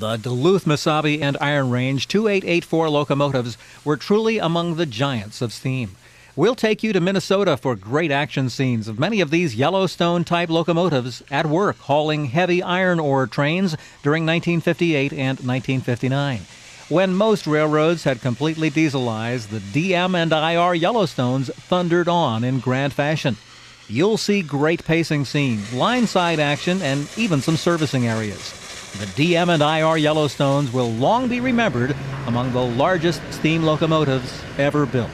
The Duluth, Mesabi, and Iron Range 2884 locomotives were truly among the giants of steam. We'll take you to Minnesota for great action scenes of many of these Yellowstone-type locomotives at work hauling heavy iron ore trains during 1958 and 1959. When most railroads had completely dieselized, the DM and IR Yellowstones thundered on in grand fashion. You'll see great pacing scenes, line-side action, and even some servicing areas. The DM and IR Yellowstones will long be remembered among the largest steam locomotives ever built.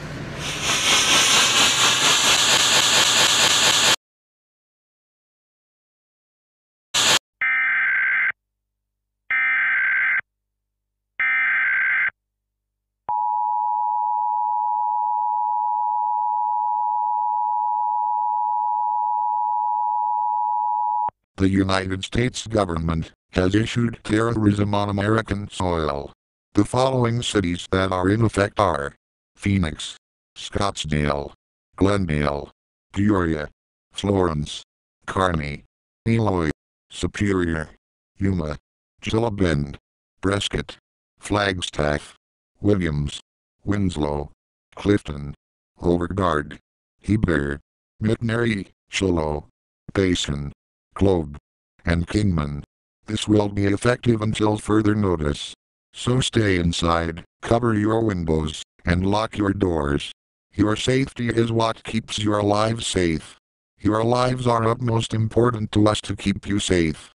The United States government has issued terrorism on American soil. The following cities that are in effect are Phoenix, Scottsdale, Glendale, Peoria, Florence, Kearney, Eloy, Superior, Yuma, Chula Bend, Prescott, Flagstaff, Williams, Winslow, Clifton, Overgard, Heber, McNairy, Shiloh, Payson, Globe, and Kingman. This will be effective until further notice. So stay inside, cover your windows, and lock your doors. Your safety is what keeps your lives safe. Your lives are of most important to us to keep you safe.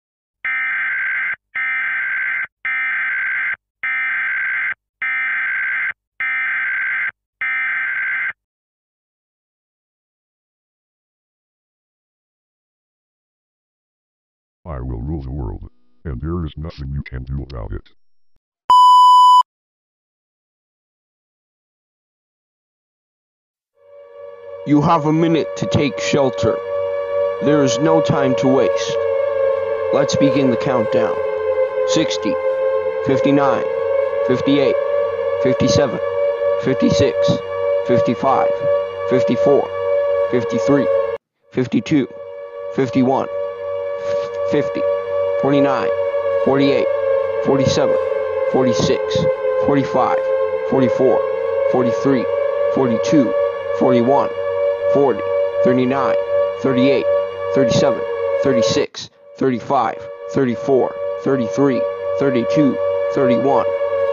I will rule the world, and there is nothing you can do about it. You have a minute to take shelter. There is no time to waste. Let's begin the countdown. 60, 59, 58, 57, 56, 55, 54, 53, 52, 51, 50, 49, 48, 47, 46, 45, 44, 43, 42, 41, 40, 39, 38, 37, 36, 35, 34, 33, 32, 31,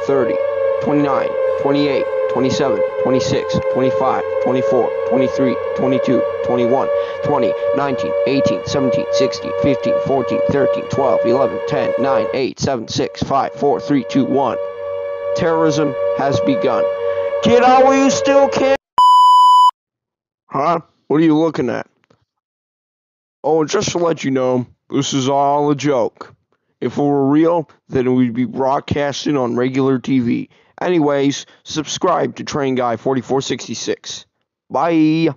30, 29, 28, 27, 26, 25, 24, 23, 22, 21, 20, 19, 18, 17, 16, 15, 14, 13, 12, 11, 10, 9, 8, 7, 6, 5, 4, 3, 2, 1. Terrorism has begun. Get out while you still can. Huh? What are you looking at? Oh, just to let you know, this is all a joke. If it were real, then it would be broadcasted on regular TV. Anyways, subscribe to Train Guy 4466. Bye.